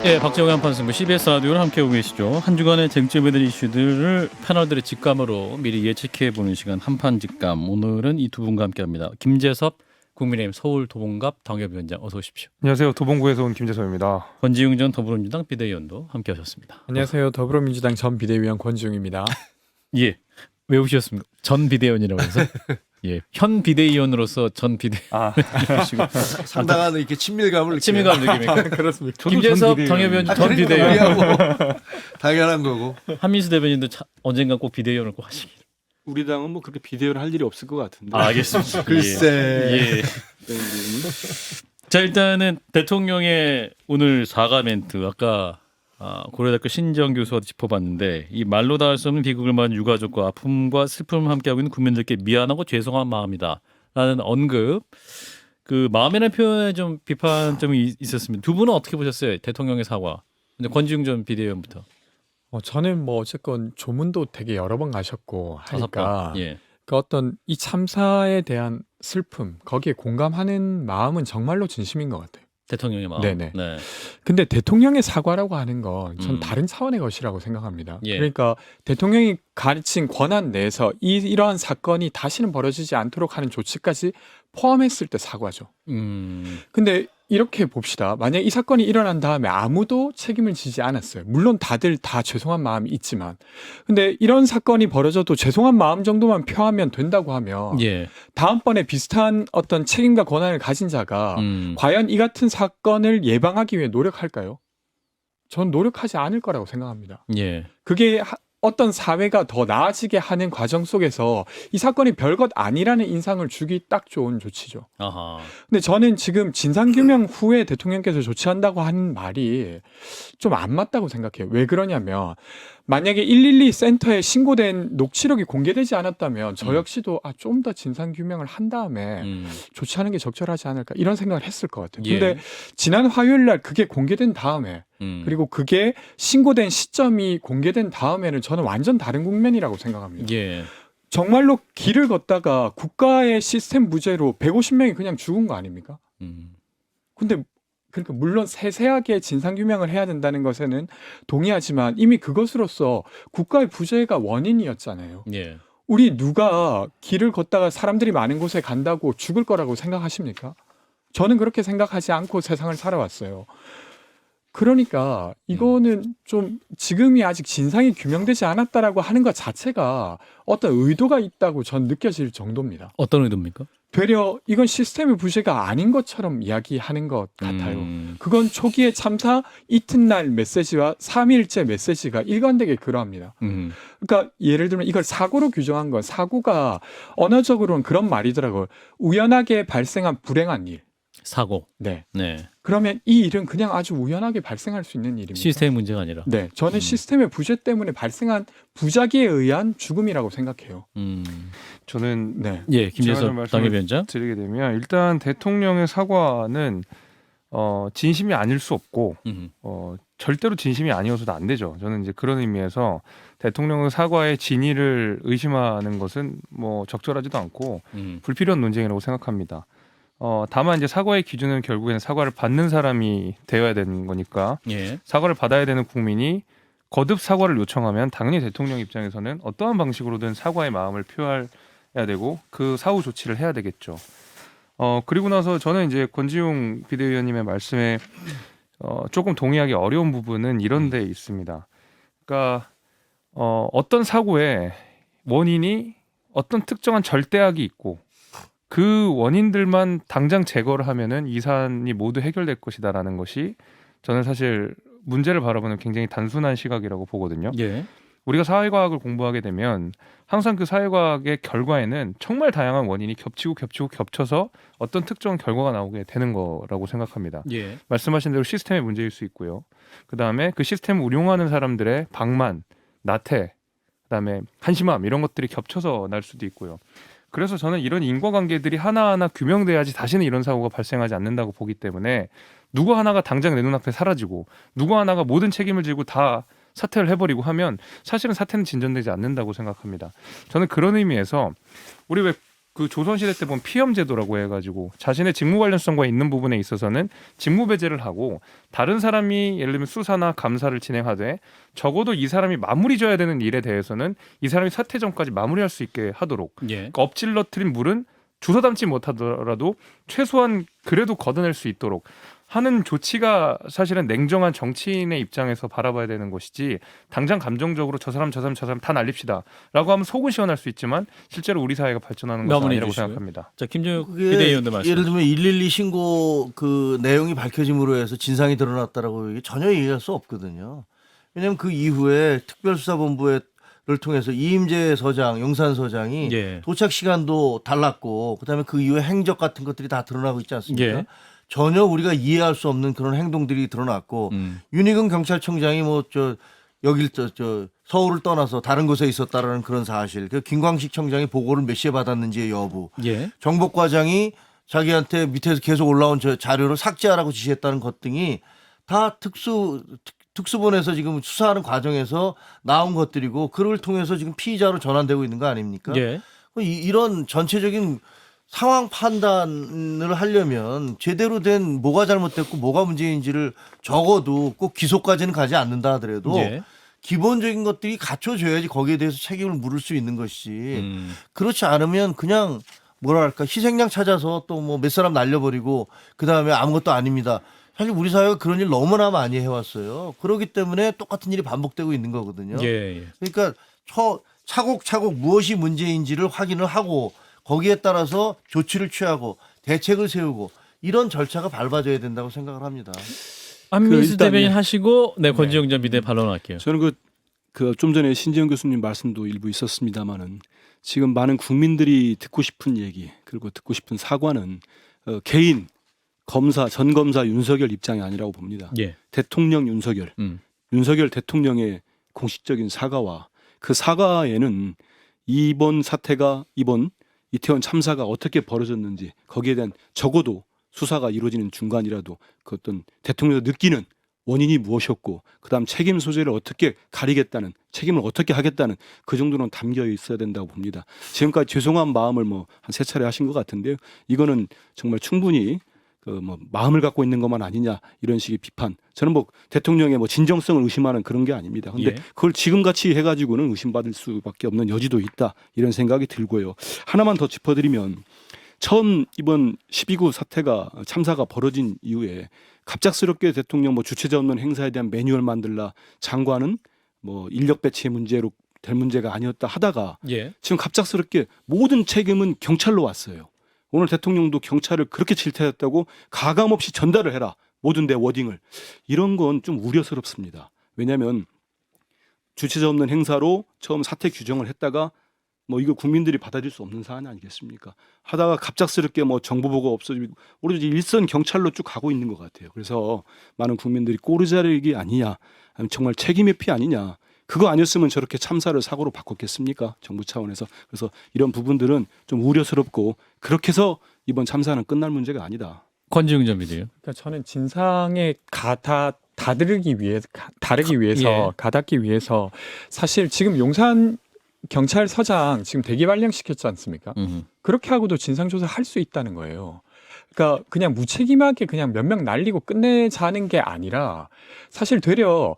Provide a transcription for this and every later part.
네, 박정희 한판승부 CBS 라디오를 함께하고 계시죠. 한 주간의 쟁점에 대한 이슈들을 패널들의 직감으로 미리 예측해보는 시간 한판 직감. 오늘은 이 두 분과 함께합니다. 김재섭 국민의힘 서울 도봉갑 당협위원장 어서 오십시오. 안녕하세요. 도봉구에서 온 김재섭입니다. 권지웅 전 더불어민주당 비대위원도 함께하셨습니다. 안녕하세요. 더불어민주당 전 비대위원 권지웅입니다. 예, 왜 오셨습니까? 전 비대위원이라고 해서 예, 현 비대위원으로서 전 비대위원 상당한 이렇게 친밀감을 친밀감 느낍니까? 그렇습니까? 김재섭 당협위원 전 비대위원 당연한 거고. 한민수 대변인도 언젠가 꼭 비대위원을 꼭 하시길. 우리 당은 뭐 그렇게 비대위를 할 일이 없을 것 같은데. 알겠습니다. 글쎄. 예. 자, 일단은 대통령의 오늘 사과 멘트 아까 고려대학교 신정 교수와 짚어봤는데 이 말로 다 할 수 없는 비극을 맞은 유가족과 아픔과 슬픔을 함께하고 있는 국민들께 미안하고 죄송한 마음이다라는 언급. 그 마음이라는 표현에 좀 비판점이 있었습니다. 두 분은 어떻게 보셨어요? 대통령의 사과. 근데 권지웅 전 비대위원부터. 저는 뭐 어쨌건 조문도 되게 여러 번 가셨고 하니까 예. 그 어떤 이 참사에 대한 슬픔 거기에 공감하는 마음은 정말로 진심인 것 같아요. 대통령의 마음. 네네. 네. 근데 대통령의 사과라고 하는 건 전 음. 다른 차원의 것이라고 생각합니다. 예. 그러니까 대통령이 가르친 권한 내에서 이러한 사건이 다시는 벌어지지 않도록 하는 조치까지 포함했을 때 사과죠. 근데 이렇게 봅시다. 만약 이 사건이 일어난 다음에 아무도 책임을 지지 않았어요. 물론 다들 다 죄송한 마음이 있지만. 근데 이런 사건이 벌어져도 죄송한 마음 정도만 표하면 된다고 하면 예. 다음번에 비슷한 어떤 책임과 권한을 가진 자가 과연 이 같은 사건을 예방하기 위해 노력할까요? 전 노력하지 않을 거라고 생각합니다. 예. 그게 어떤 사회가 더 나아지게 하는 과정 속에서 이 사건이 별것 아니라는 인상을 주기 딱 좋은 조치죠. 아하. 근데 저는 지금 진상규명 후에 대통령께서 조치한다고 하는 말이 좀 안 맞다고 생각해요. 왜 그러냐면 만약에 112 센터에 신고된 녹취록이 공개되지 않았다면 저 역시도 좀 더 진상규명을 한 다음에 조치하는 게 적절하지 않을까 이런 생각을 했을 것 같아요. 예. 근데 지난 화요일 날 그게 공개된 다음에 그리고 그게 신고된 시점이 공개된 다음에는 저는 완전 다른 국면이라고 생각합니다. 예. 정말로 길을 걷다가 국가의 시스템 부재로 150명이 그냥 죽은 거 아닙니까? 근데 그러니까 물론 세세하게 진상규명을 해야 된다는 것에는 동의하지만 이미 그것으로서 국가의 부재가 원인이었잖아요. 예. 우리 누가 길을 걷다가 사람들이 많은 곳에 간다고 죽을 거라고 생각하십니까? 저는 그렇게 생각하지 않고 세상을 살아왔어요. 그러니까 이거는 좀 지금이 아직 진상이 규명되지 않았다라고 하는 것 자체가 어떤 의도가 있다고 전 느껴질 정도입니다. 어떤 의도입니까? 되려 이건 시스템의 부재가 아닌 것처럼 이야기하는 것 같아요. 그건 초기의 참사 이튿날 메시지와 3일째 메시지가 일관되게 그러합니다. 그러니까 예를 들면 이걸 사고로 규정한 건 사고가 언어적으로는 그런 말이더라고요. 우연하게 발생한 불행한 일. 사고. 네. 네. 그러면 이 일은 그냥 아주 우연하게 발생할 수 있는 일입니다. 시스템 문제가 아니라. 네, 저는 시스템의 부재 때문에 발생한 부작위에 의한 죽음이라고 생각해요. 저는 네. 예, 제가 좀 김재섭 말씀을 당협위원장. 드리게 되면 일단 대통령의 사과는 진심이 아닐 수 없고 절대로 진심이 아니어서도 안 되죠. 저는 이제 그런 의미에서 대통령의 사과의 진위를 의심하는 것은 뭐 적절하지도 않고 불필요한 논쟁이라고 생각합니다. 다만 이제 사과의 기준은 결국에는 사과를 받는 사람이 되어야 되는 거니까 예. 사과를 받아야 되는 국민이 거듭 사과를 요청하면 당연히 대통령 입장에서는 어떠한 방식으로든 사과의 마음을 표해야 되고 그 사후 조치를 해야 되겠죠. 그리고 나서 저는 이제 권지웅 비대위원님의 말씀에 조금 동의하기 어려운 부분은 이런 데 있습니다. 그러니까 어떤 사고의 원인이 어떤 특정한 절대악이 있고 그 원인들만 당장 제거를 하면은 이 사안이 모두 해결될 것이다라는 것이 저는 사실 문제를 바라보는 굉장히 단순한 시각이라고 보거든요. 예. 우리가 사회과학을 공부하게 되면 항상 그 사회과학의 결과에는 정말 다양한 원인이 겹쳐서 어떤 특정 결과가 나오게 되는 거라고 생각합니다. 예. 말씀하신 대로 시스템의 문제일 수 있고요. 그다음에 그 시스템을 운용하는 사람들의 방만, 나태, 그다음에 한심함 이런 것들이 겹쳐서 날 수도 있고요. 그래서 저는 이런 인과관계들이 하나하나 규명돼야지 다시는 이런 사고가 발생하지 않는다고 보기 때문에 누구 하나가 당장 내 눈앞에 사라지고 누구 하나가 모든 책임을 지고 다 사퇴를 해버리고 하면 사실은 사태는 진전되지 않는다고 생각합니다. 저는 그런 의미에서 우리 왜 그 조선시대 때 보면 피엄제도라고 해가지고 자신의 직무 관련성과 있는 부분에 있어서는 직무 배제를 하고 다른 사람이 예를 들면 수사나 감사를 진행하되 적어도 이 사람이 마무리 져야 되는 일에 대해서는 이 사람이 사퇴 전까지 마무리할 수 있게 하도록 예. 그러니까 엎질러뜨린 물은 주워 담지 못하더라도 최소한 그래도 걷어낼 수 있도록 하는 조치가 사실은 냉정한 정치인의 입장에서 바라봐야 되는 것이지 당장 감정적으로 저 사람 다 날립시다 라고 하면 속은 시원할 수 있지만 실제로 우리 사회가 발전하는 것은 마무리해 아니라고 주시고요. 생각합니다. 자, 김종욱 그게 비대위원도 말씀. 예를 들면 112 신고 그 내용이 밝혀짐으로 해서 진상이 드러났다라고 이게 전혀 이해할 수 없거든요. 왜냐하면 그 이후에 특별수사본부를 통해서 이임재 서장, 용산 서장이 예. 도착 시간도 달랐고 그다음에 그 이후에 행적 같은 것들이 다 드러나고 있지 않습니까? 예. 전혀 우리가 이해할 수 없는 그런 행동들이 드러났고 윤희근 경찰청장이 뭐 저 서울을 떠나서 다른 곳에 있었다라는 그런 사실, 그 김광식 청장이 보고를 몇 시에 받았는지의 여부, 예. 정복과장이 자기한테 밑에서 계속 올라온 저 자료를 삭제하라고 지시했다는 것 등이 다 특수본에서 지금 수사하는 과정에서 나온 것들이고 그걸 통해서 지금 피의자로 전환되고 있는 거 아닙니까? 예. 이런 전체적인 상황 판단을 하려면 제대로 된 뭐가 잘못됐고 뭐가 문제인지를 적어도 꼭 기소까지는 가지 않는다 하더라도 예. 기본적인 것들이 갖춰져야지 거기에 대해서 책임을 물을 수 있는 것이지. 음. 그렇지 않으면 그냥 뭐랄까 희생양 찾아서 또 뭐 몇 사람 날려버리고 그다음에 아무것도 아닙니다. 사실 우리 사회가 그런 일 너무나 많이 해왔어요. 그렇기 때문에 똑같은 일이 반복되고 있는 거거든요. 예. 그러니까 차곡차곡 무엇이 문제인지를 확인을 하고 거기에 따라서 조치를 취하고 대책을 세우고 이런 절차가 밟아져야 된다고 생각을 합니다. 안민수 일단 대변인 예. 하시고 권지영 전 비대 반론할게요. 저는 그 좀 전에 신지영 교수님 말씀도 일부 있었습니다마는 지금 많은 국민들이 듣고 싶은 얘기 그리고 듣고 싶은 사과는 개인 검사 전 검사 윤석열 입장이 아니라고 봅니다. 예. 대통령 윤석열, 윤석열 대통령의 공식적인 사과와 그 사과에는 이번 사태가 이번 이태원 참사가 어떻게 벌어졌는지 거기에 대한 적어도 수사가 이루어지는 중간이라도 그 어떤 대통령이 느끼는 원인이 무엇이었고 그다음 책임 소재를 어떻게 가리겠다는 책임을 어떻게 하겠다는 그 정도는 담겨 있어야 된다고 봅니다. 지금까지 죄송한 마음을 뭐 한 3차례 하신 것 같은데요. 이거는 정말 충분히 그 뭐 마음을 갖고 있는 것만 아니냐 이런 식의 비판. 저는 뭐 대통령의 뭐 진정성을 의심하는 그런 게 아닙니다. 근데 예. 그걸 지금같이 해가지고는 의심받을 수밖에 없는 여지도 있다 이런 생각이 들고요. 하나만 더 짚어드리면 처음 이번 12구 사태가 참사가 벌어진 이후에 갑작스럽게 대통령 뭐 주체자 없는 행사에 대한 매뉴얼 만들라 장관은 뭐 인력 배치의 문제로 될 문제가 아니었다 하다가 예. 지금 갑작스럽게 모든 책임은 경찰로 왔어요. 오늘 대통령도 경찰을 그렇게 질타했다고 가감없이 전달을 해라. 모든 내 워딩을. 이런 건 좀 우려스럽습니다. 왜냐하면 주체자 없는 행사로 처음 사태 규정을 했다가 뭐 이거 국민들이 받아들일 수 없는 사안 아니겠습니까? 하다가 갑작스럽게 뭐 정보 보고 없어지고 오로지 일선 경찰로 쭉 가고 있는 것 같아요. 그래서 많은 국민들이 꼬르자르기 아니냐, 아니면 정말 책임 회피 아니냐. 그거 아니었으면 저렇게 참사를 사고로 바꿨겠습니까? 정부 차원에서. 그래서 이런 부분들은 좀 우려스럽고 그렇게 해서 이번 참사는 끝날 문제가 아니다. 권지웅 전 비대요. 그러니까 저는 진상에 다르기 위해서 예. 가닿기 위해서 사실 지금 용산 경찰서장 지금 대기 발령시켰지 않습니까? 그렇게 하고도 진상조사 할 수 있다는 거예요. 그러니까 그냥 무책임하게 그냥 몇 명 날리고 끝내자는 게 아니라 사실 되려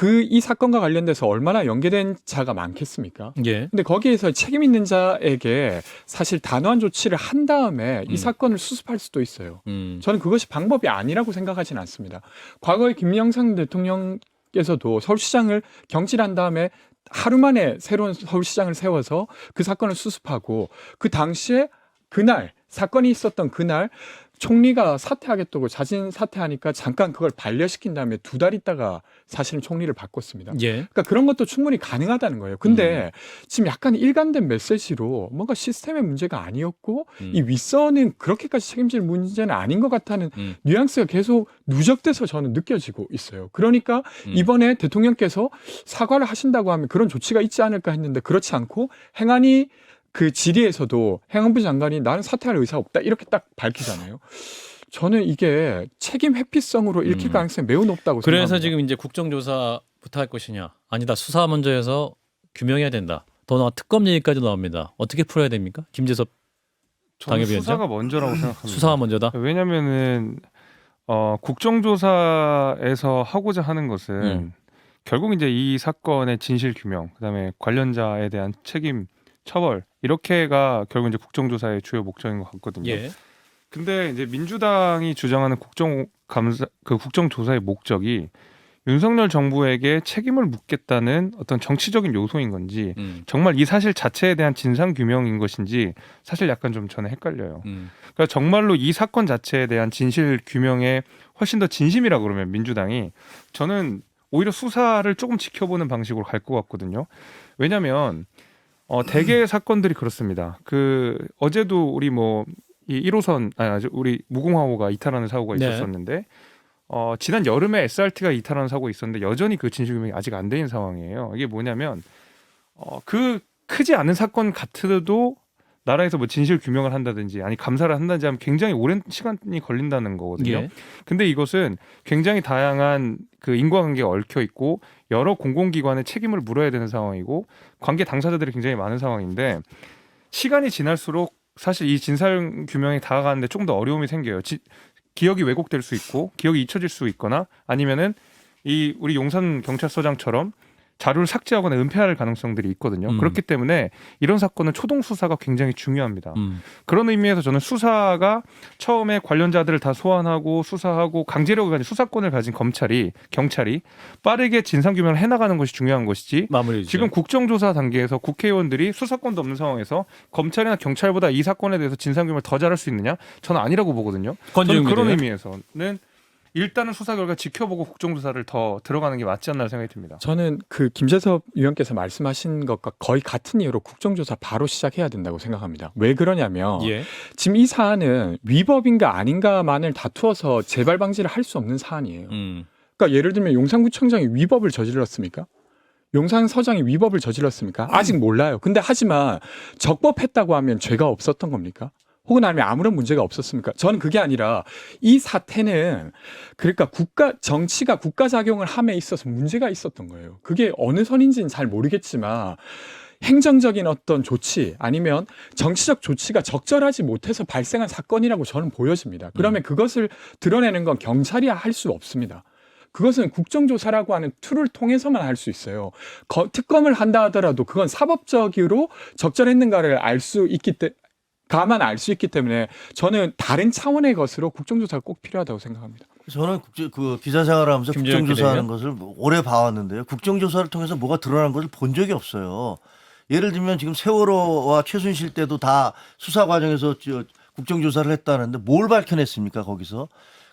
이 사건과 관련돼서 얼마나 연계된 자가 많겠습니까? 예. 근데 거기에서 책임 있는 자에게 사실 단호한 조치를 한 다음에 이 사건을 수습할 수도 있어요. 저는 그것이 방법이 아니라고 생각하지는 않습니다. 과거에 김영삼 대통령께서도 서울시장을 경질한 다음에 하루 만에 새로운 서울시장을 세워서 그 사건을 수습하고 그 당시에 그날 사건이 있었던 그날 총리가 사퇴하겠다고 자진 사퇴하니까 잠깐 그걸 반려시킨 다음에 2달 있다가 사실은 총리를 바꿨습니다. 예. 그러니까 그런 것도 충분히 가능하다는 거예요. 근데 지금 약간 일관된 메시지로 뭔가 시스템의 문제가 아니었고 이 윗선은 그렇게까지 책임질 문제는 아닌 것 같다는 뉘앙스가 계속 누적돼서 저는 느껴지고 있어요. 그러니까 이번에 대통령께서 사과를 하신다고 하면 그런 조치가 있지 않을까 했는데 그렇지 않고 행안위 그 질의에서도 행안부 장관이 나는 사퇴할 의사 없다 이렇게 딱 밝히잖아요. 저는 이게 책임 회피성으로 읽힐 가능성이 매우 높다고 생각합니다. 그래서 지금 이제 국정조사부터 할 것이냐. 아니다. 수사 먼저 해서 규명해야 된다. 더 나아 특검 얘기까지 나옵니다. 어떻게 풀어야 됩니까? 김재섭 저는 당협위원장? 수사가 먼저라고 생각합니다. 수사가 먼저다. 왜냐면은 국정조사에서 하고자 하는 것은 결국 이제 이 사건의 진실 규명, 그다음에 관련자에 대한 책임 처벌 이렇게가 결국 이제 국정조사의 주요 목적인 것 같거든요. 예. 근데 이제 민주당이 주장하는 국정조사의 목적이 윤석열 정부에게 책임을 묻겠다는 어떤 정치적인 요소인 건지 정말 이 사실 자체에 대한 진상 규명인 것인지 사실 약간 좀 저는 헷갈려요. 그러니까 정말로 이 사건 자체에 대한 진실 규명에 훨씬 더 진심이라 그러면 민주당이 저는 오히려 수사를 조금 지켜보는 방식으로 갈 것 같거든요. 왜냐하면 대개의 사건들이 그렇습니다. 어제도 우리 이 1호선 우리 무궁화호가 이탈하는 사고가 네. 있었었는데 지난 여름에 SRT가 이탈하는 사고가 있었는데 여전히 그 진실 규명이 아직 안 된 상황이에요. 이게 뭐냐면 크지 않은 사건 같아도 나라에서 진실 규명을 한다든지 아니 감사를 한다든지 하면 굉장히 오랜 시간이 걸린다는 거거든요. 예. 근데 이것은 굉장히 다양한 인과관계가 얽혀 있고 여러 공공기관의 책임을 물어야 되는 상황이고 관계 당사자들이 굉장히 많은 상황인데 시간이 지날수록 사실 이 진상 규명에 다가가는데 조금 더 어려움이 생겨요. 기억이 왜곡될 수 있고 기억이 잊혀질 수 있거나 아니면은 우리 용산 경찰서장처럼 자료를 삭제하거나 은폐할 가능성들이 있거든요. 그렇기 때문에 이런 사건은 초동 수사가 굉장히 중요합니다. 그런 의미에서 저는 수사가 처음에 관련자들을 다 소환하고 수사하고 강제력을 가진 수사권을 가진 경찰이 빠르게 진상 규명을 해나가는 것이 중요한 것이지. 마무리. 지금 국정조사 단계에서 국회의원들이 수사권도 없는 상황에서 검찰이나 경찰보다 이 사건에 대해서 진상 규명을 더 잘할 수 있느냐? 저는 아니라고 보거든요. 저는 그런 의미에서는 일단은 수사 결과 지켜보고 국정조사를 더 들어가는 게 맞지 않나 생각이 듭니다. 저는 김재섭 의원께서 말씀하신 것과 거의 같은 이유로 국정조사 바로 시작해야 된다고 생각합니다. 왜 그러냐면 예. 지금 이 사안은 위법인가 아닌가만을 다투어서 재발 방지를 할 수 없는 사안이에요. 그러니까 예를 들면 용산구청장이 위법을 저질렀습니까? 용산서장이 위법을 저질렀습니까? 아직 몰라요. 근데 하지만 적법했다고 하면 죄가 없었던 겁니까? 혹은 아니면 아무런 문제가 없었습니까? 저는 그게 아니라 이 사태는 그러니까 정치가 국가작용을 함에 있어서 문제가 있었던 거예요. 그게 어느 선인지는 잘 모르겠지만 행정적인 어떤 조치 아니면 정치적 조치가 적절하지 못해서 발생한 사건이라고 저는 보여집니다. 그러면 그것을 드러내는 건 경찰이 할 수 없습니다. 그것은 국정조사라고 하는 툴을 통해서만 할 수 있어요. 특검을 한다 하더라도 그건 사법적으로 적절했는가를 알 수 있기 때문에 가만 알 수 있기 때문에 저는 다른 차원의 것으로 국정조사가 꼭 필요하다고 생각합니다. 저는 기자 생활하면서 국정조사하는 것을 오래 봐왔는데요. 국정조사를 통해서 뭐가 드러난 것을 본 적이 없어요. 예를 들면 지금 세월호와 최순실 때도 다 수사 과정에서 국정조사를 했다는데 뭘 밝혀냈습니까 거기서?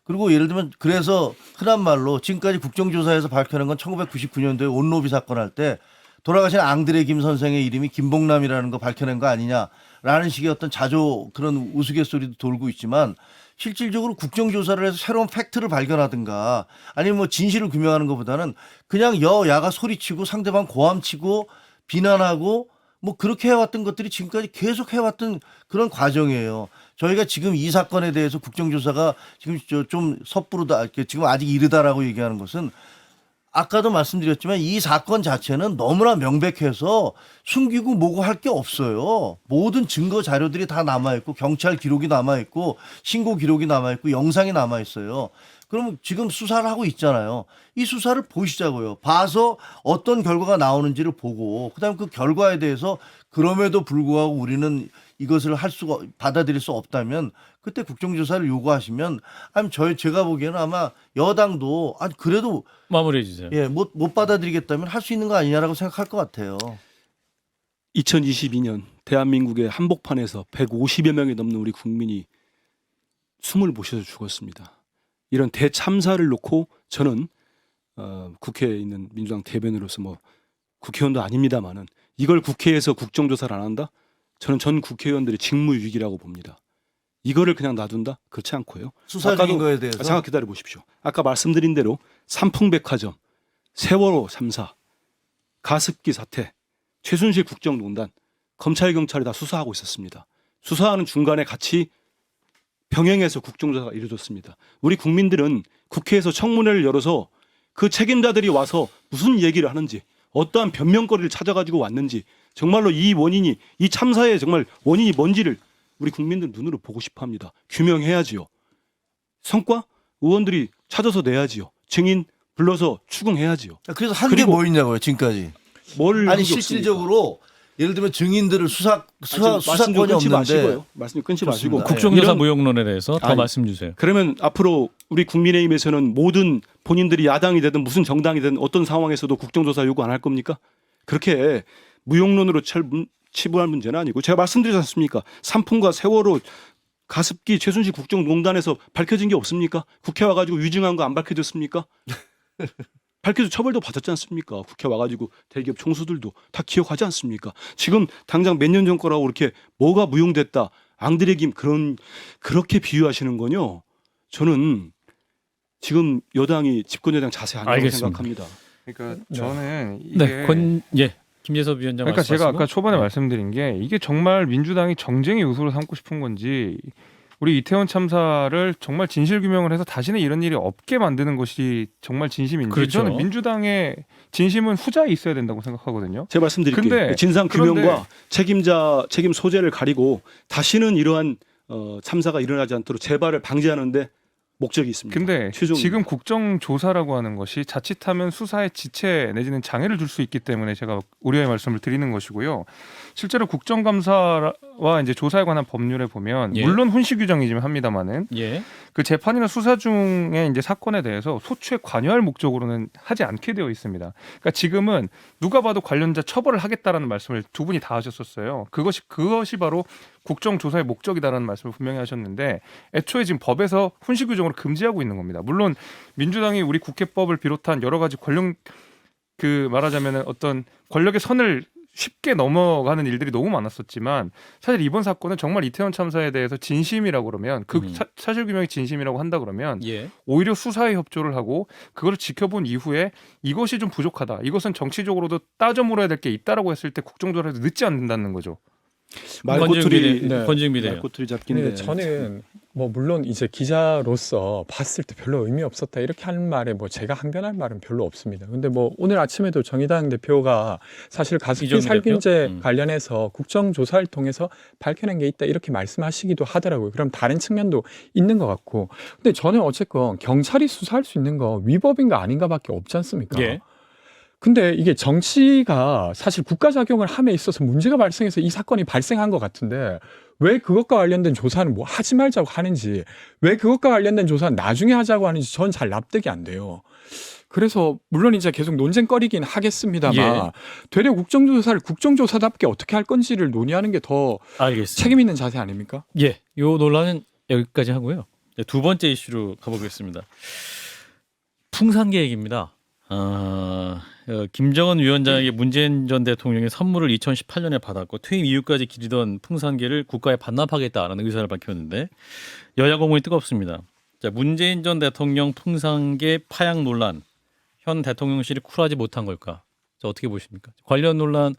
그리고 예를 들면 그래서 흔한 말로 지금까지 국정조사에서 밝혀낸 건 1999년도에 온로비 사건 할 때 돌아가신 앙드레 김 선생의 이름이 김봉남이라는 거 밝혀낸 거 아니냐라는 식의 어떤 그런 우스갯소리도 돌고 있지만 실질적으로 국정조사를 해서 새로운 팩트를 발견하든가 아니면 진실을 규명하는 것보다는 그냥 여야가 소리치고 상대방 고함치고 비난하고 그렇게 해왔던 것들이 지금까지 계속 해왔던 그런 과정이에요. 저희가 지금 이 사건에 대해서 국정조사가 지금 좀 섣부르다, 지금 아직 이르다라고 얘기하는 것은 아까도 말씀드렸지만 이 사건 자체는 너무나 명백해서 숨기고 뭐고 할 게 없어요. 모든 증거 자료들이 다 남아있고 경찰 기록이 남아있고 신고 기록이 남아있고 영상이 남아있어요. 그러면 지금 수사를 하고 있잖아요. 이 수사를 보시자고요. 봐서 어떤 결과가 나오는지를 보고 그다음 그 결과에 대해서 그럼에도 불구하고 우리는 이것을 받아들일 수 없다면 그때 국정조사를 요구하시면 제가 보기에는 아마 여당도 그래도 마무리해 주세요. 예, 못 받아들이겠다면 할 수 있는 거 아니냐라고 생각할 것 같아요. 2022년 대한민국의 한복판에서 150여 명이 넘는 우리 국민이 숨을 못 쉬어서 죽었습니다. 이런 대참사를 놓고 저는 국회에 있는 민주당 대변으로서 국회의원도 아닙니다만은 이걸 국회에서 국정조사를 안 한다? 저는 전 국회의원들의 직무유기라고 봅니다. 이거를 그냥 놔둔다? 그렇지 않고요. 수사적인 거에 대해서. 잠깐 기다려 보십시오. 아까 말씀드린 대로 삼풍백화점, 세월호 3사, 가습기 사태, 최순실 국정농단, 검찰 경찰이 다 수사하고 있었습니다. 수사하는 중간에 같이 병행해서 국정조사가 이루어졌습니다. 우리 국민들은 국회에서 청문회를 열어서 그 책임자들이 와서 무슨 얘기를 하는지 어떠한 변명거리를 찾아가지고 왔는지 정말로 이 참사의 정말 원인이 뭔지를 우리 국민들 눈으로 보고 싶어합니다. 규명해야지요. 성과 의원들이 찾아서 내야지요. 증인 불러서 추궁해야지요. 그래서 한 게 그리고- 뭐 있냐고요 지금까지. 뭘 아니 한게 없습니까? 실질적으로 예를 들면 증인들을 수사권이 말씀 좀 끊지 없는데 마시고요. 말씀 좀 끊지 마시고 좋습니다. 국정조사 이런- 무용론에 대해서 더 아니, 말씀 주세요. 그러면 앞으로 우리 국민의힘에서는 모든 본인들이 야당이 되든 무슨 정당이 되든 어떤 상황에서도 국정조사 요구 안 할 겁니까? 그렇게 무용론으로 치부할 문제는 아니고 제가 말씀드리지 않습니까? 삼풍과 세월호 가습기 최순실 국정농단에서 밝혀진 게 없습니까? 국회 와가지고 위증한 거 안 밝혀졌습니까? 밝혀서 처벌도 받았지 않습니까? 국회 와가지고 대기업 총수들도 다 기억하지 않습니까? 지금 당장 몇 년 전 거라고 이렇게 뭐가 무용됐다 앙드레 김 그렇게 비유하시는 건요. 저는 지금 여당이 집권 여당 자세 아니라고 알겠습니다. 생각합니다. 그러니까 저는 이게 네, 김재섭 위원장 그러니까 제가 말씀하시고. 아까 초반에 네. 말씀드린 게 이게 정말 민주당이 정쟁의 요소로 삼고 싶은 건지 우리 이태원 참사를 정말 진실 규명을 해서 다시는 이런 일이 없게 만드는 것이 정말 진심인지 그렇죠. 저는 민주당의 진심은 후자에 있어야 된다고 생각하거든요. 제가 말씀드릴게요. 근데- 진상 규명과 그런데- 책임 소재를 가리고 다시는 이러한 참사가 일어나지 않도록 재발을 방지하는데 목적이 있습니다. 근데 최종입니다. 지금 국정조사라고 하는 것이 자칫하면 수사에 지체 내지는 장애를 줄 수 있기 때문에 제가 우려의 말씀을 드리는 것이고요. 실제로 국정감사와 이제 조사에 관한 법률에 보면 예. 물론 훈시 규정이지만 합니다만은 예. 그 재판이나 수사 중에 이제 사건에 대해서 소추에 관여할 목적으로는 하지 않게 되어 있습니다. 그러니까 지금은 누가 봐도 관련자 처벌을 하겠다라는 말씀을 두 분이 다 하셨었어요. 그것이 바로 국정조사의 목적이다라는 말씀을 분명히 하셨는데 애초에 지금 법에서 훈시 규정으로 금지하고 있는 겁니다. 물론 민주당이 우리 국회법을 비롯한 여러 가지 말하자면 어떤 권력의 선을 쉽게 넘어가는 일들이 너무 많았었지만 사실 이번 사건은 정말 이태원 참사에 대해서 진심이라고 그러면 사실 규명이 진심이라고 한다 그러면 예. 오히려 수사에 협조를 하고 그걸 지켜본 이후에 이것이 좀 부족하다. 이것은 정치적으로도 따져 물어야 될 게 있다라고 했을 때 국정조사에서 늦지 않는다는 거죠. 말꼬투리 네. 권지웅비대요. 말꼬투리 근데 잡기인데 저는 뭐 물론 이제 기자로서 봤을 때 별로 의미 없었다 이렇게 하는 말에 뭐 제가 항변할 말은 별로 없습니다. 근데 뭐 오늘 아침에도 정의당 대표가 사실 가습기 이정미 살균제 대표? 관련해서 국정조사를 통해서 밝혀낸 게 있다 이렇게 말씀하시기도 하더라고요. 그럼 다른 측면도 있는 것 같고. 근데 저는 어쨌건 경찰이 수사할 수 있는 거 위법인가 아닌가밖에 없지 않습니까? 예. 근데 이게 정치가 사실 국가작용을 함에 있어서 문제가 발생해서 이 사건이 발생한 것 같은데 왜 그것과 관련된 조사는 뭐 하지 말자고 하는지 왜 그것과 관련된 조사는 나중에 하자고 하는지 전 잘 납득이 안 돼요. 그래서 물론 이제 계속 논쟁거리긴 하겠습니다만 예. 되려 국정조사를 국정조사답게 어떻게 할 건지를 논의하는 게 더 알겠습니다. 책임 있는 자세 아닙니까? 예, 요 논란은 여기까지 하고요. 이제 두 번째 이슈로 가보겠습니다. 풍산 계획입니다. 김정은 위원장에게 문재인 전 대통령이 선물을 2018년에 받았고 퇴임 이후까지 기르던 풍산계를 국가에 반납하겠다라는 의사를 밝혔는데 여야 공분이 뜨겁습니다. 자, 문재인 전 대통령 풍산계 파양 논란, 현 대통령실이 쿨하지 못한 걸까? 자, 어떻게 보십니까? 관련 논란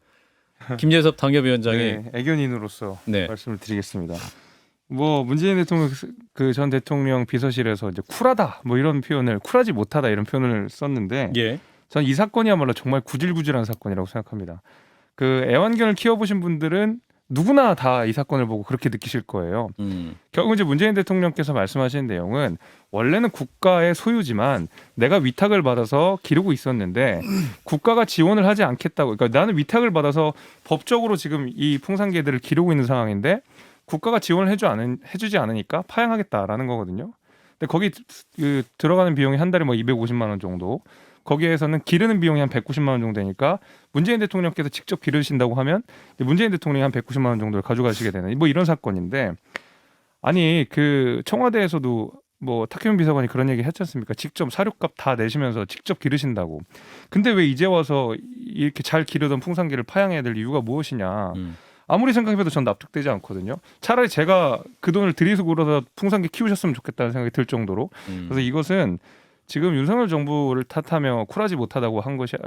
김재섭 당협위원장이 네, 애견인으로서 네. 말씀을 드리겠습니다. 뭐 문재인 대통령 그 전 대통령 비서실에서 이제 쿨하다 뭐 이런 표현을 쿨하지 못하다 이런 표현을 썼는데 예, 전 이 사건이야말로 정말 구질구질한 사건이라고 생각합니다. 그 애완견을 키워보신 분들은 누구나 다 이 사건을 보고 그렇게 느끼실 거예요. 결국 이제 문재인 대통령께서 말씀하신 내용은 원래는 국가의 소유지만 내가 위탁을 받아서 기르고 있었는데 국가가 지원을 하지 않겠다고. 그러니까 나는 위탁을 받아서 법적으로 지금 이 풍산개들을 기르고 있는 상황인데 국가가 지원을 해주지 않으니까 파양하겠다라는 거거든요. 근데 거기 들어가는 비용이 한 달에 뭐 250만 원 정도. 거기에서는 기르는 비용이 한 190만 원 정도 되니까 문재인 대통령께서 직접 기르신다고 하면 문재인 대통령이 한 190만 원 정도를 가져가시게 되는 뭐 이런 사건인데 아니 그 청와대에서도 뭐 탁현민 비서관이 그런 얘기 했지 않습니까? 직접 사료값 다 내시면서 직접 기르신다고. 근데 왜 이제 와서 이렇게 잘 기르던 풍산개를 파양해야 될 이유가 무엇이냐? 아무리 생각해도 전 납득되지 않거든요. 차라리 제가 그 돈을 들이서 굴어서 풍산개 키우셨으면 좋겠다는 생각이 들 정도로. 그래서 이것은 지금 윤석열 정부를 탓하며 쿨하지 못하다고 한 것이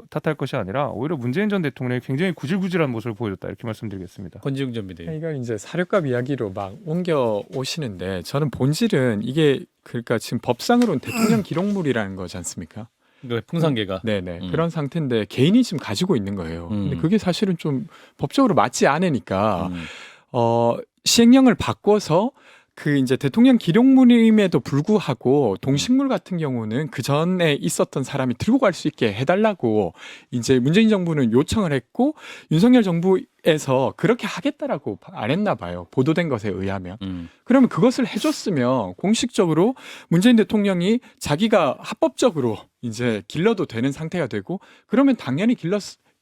탓할 것이 아니라 오히려 문재인 전 대통령이 굉장히 구질구질한 모습을 보여줬다 이렇게 말씀드리겠습니다. 권지웅 전 비대위. 이걸 이제 사료값 이야기로 막 옮겨 오시는데 저는 본질은 이게 그러니까 지금 법상으로는 대통령 기록물이라는 거지 않습니까? 그러니까 풍산계가. 네네 그런 상태인데 개인이 지금 가지고 있는 거예요. 근데 음. 그게 사실은 좀 법적으로 맞지 않으니까 시행령을 바꿔서 그 이제 대통령 기록물임에도 불구하고 동식물 같은 경우는 그 전에 있었던 사람이 들고 갈 수 있게 해달라고 이제 문재인 정부는 요청을 했고 윤석열 정부에서 그렇게 하겠다라고 안 했나 봐요. 보도된 것에 의하면. 그러면 그것을 해줬으면 공식적으로 문재인 대통령이 자기가 합법적으로 이제 길러도 되는 상태가 되고 그러면 당연히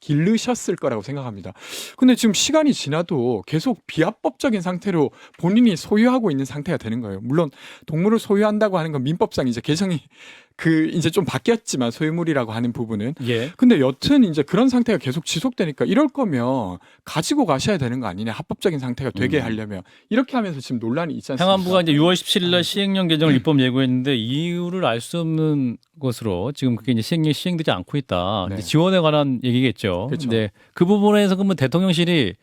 기르셨을 거라고 생각합니다. 근데 지금 시간이 지나도 계속 비합법적인 상태로 본인이 소유하고 있는 상태가 되는 거예요. 물론 동물을 소유한다고 하는 건 민법상 이제 개정이 그 이제 좀 바뀌었지만 소유물이라고 하는 부분은 예. 근데 여튼 이제 그런 상태가 계속 지속되니까 이럴 거면 가지고 가셔야 되는 거 아니냐 합법적인 상태가 되게 하려면 이렇게 하면서 지금 논란이 있지 않습니까? 행안부가 이제 6월 17일 날 시행령 개정을 입법 예고했는데 이유를 알 수 없는 것으로 지금 그게 이제 시행되지 않고 있다. 네. 이제 지원에 관한 얘기겠죠. 그렇죠. 근데 그 부분에서 그러면 대통령실이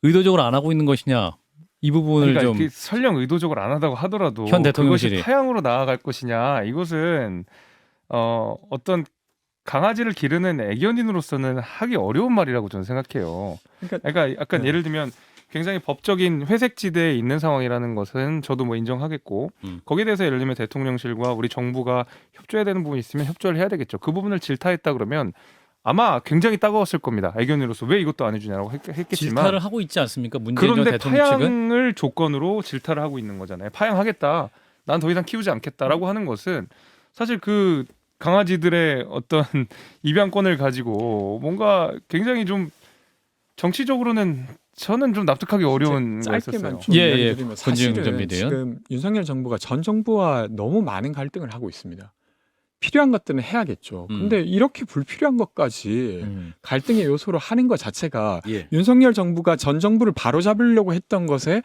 의도적으로 안 하고 있는 것이냐 이 부분을 그러니까 좀 이게 설령 의도적으로 안 하다고 하더라도 현 대통령실이. 그것이 파양으로 나아갈 것이냐 이것은 어떤 강아지를 기르는 애견인으로서는 하기 어려운 말이라고 저는 생각해요. 그러니까 약간 네. 예를 들면 굉장히 법적인 회색지대에 있는 상황이라는 것은 저도 뭐 인정하겠고 거기에 대해서 예를 들면 대통령실과 우리 정부가 협조해야 되는 부분이 있으면 협조를 해야 되겠죠. 그 부분을 질타했다 그러면 아마 굉장히 따가웠을 겁니다. 애견인으로서 왜 이것도 안 해주냐라고 했겠지만 질타를 하고 있지 않습니까? 문재인 전 그런데 대통령 측은 파양을 조건으로 질타를 하고 있는 거잖아요. 파양하겠다. 난 더 이상 키우지 않겠다라고 하는 것은 사실 그 강아지들의 어떤 입양권을 가지고 뭔가 굉장히 좀 정치적으로는 저는 좀 납득하기 어려운 거였었어요. 짧게만 좀 예, 이야기 예. 드리면 권지웅 전 사실은 비대위원. 지금 윤석열 정부가 전 정부와 너무 많은 갈등을 하고 있습니다. 필요한 것들은 해야겠죠. 근데 이렇게 불필요한 것까지 갈등의 요소로 하는 것 자체가 예. 윤석열 정부가 전 정부를 바로잡으려고 했던 것의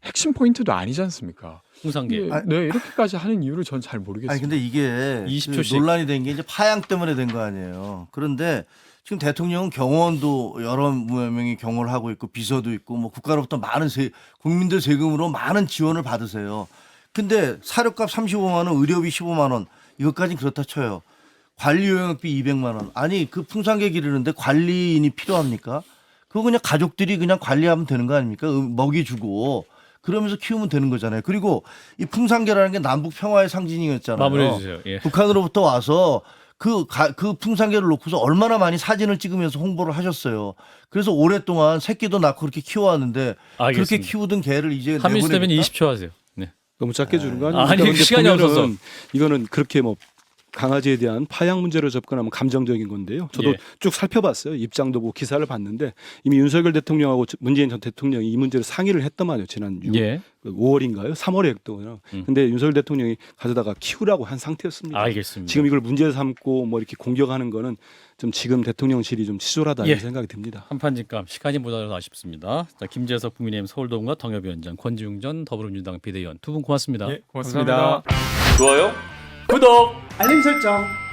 핵심 포인트도 아니지 않습니까? 홍상계. 네, 이렇게까지 하는 이유를 전 잘 모르겠습니다. 아니 근데 이게 20초씩. 그 논란이 된 게 이제 파양 때문에 된 거 아니에요. 그런데 지금 대통령은 경호원도 여러 명이 경호를 하고 있고 비서도 있고 뭐 국가로부터 많은 국민들 세금으로 많은 지원을 받으세요. 근데 사료값 35만 원, 의료비 15만 원 이것까지는 그렇다 쳐요. 관리 용역비 200만 원. 아니 그 풍산개 기르는데 관리인이 필요합니까? 그거 그냥 가족들이 그냥 관리하면 되는 거 아닙니까? 먹이 주고 그러면서 키우면 되는 거잖아요. 그리고 이 풍산개라는 게 남북 평화의 상징이었잖아요. 마무리해 주세요. 예. 북한으로부터 와서 그 풍산개를 놓고서 얼마나 많이 사진을 찍으면서 홍보를 하셨어요. 그래서 오랫동안 새끼도 낳고 그렇게 키워왔는데 그렇게 알겠습니다. 키우던 개를 이제 한민수 대변인 내보내겠다? 20초 하세요. 네. 너무 짧게 주는 거 아니에요? 아니, 그런데 시간이 보면은 없어서. 이거는 그렇게 뭐 강아지에 대한 파양 문제로 접근하면 감정적인 건데요. 저도 예. 쭉 살펴봤어요. 입장도 보고 기사를 봤는데 이미 윤석열 대통령하고 문재인 전 대통령이 이 문제를 상의를 했단 말이에요. 지난 예. 5월인가요? 3월에 또. 근데 윤석열 대통령이 가져다가 키우라고 한 상태였습니다. 알겠습니다. 지금 이걸 문제 삼고 뭐 이렇게 공격하는 거는 좀 지금 대통령실이 좀 치졸하다 예. 이런 생각이 듭니다. 한판진감 시간이 모자라서 아쉽습니다. 자, 김재석 국민의힘 서울도동과 당협위원장, 권지웅 전 더불어민주당 비대위원 두 분 고맙습니다. 예, 고맙습니다. 감사합니다. 좋아요, 구독. 알림 설정.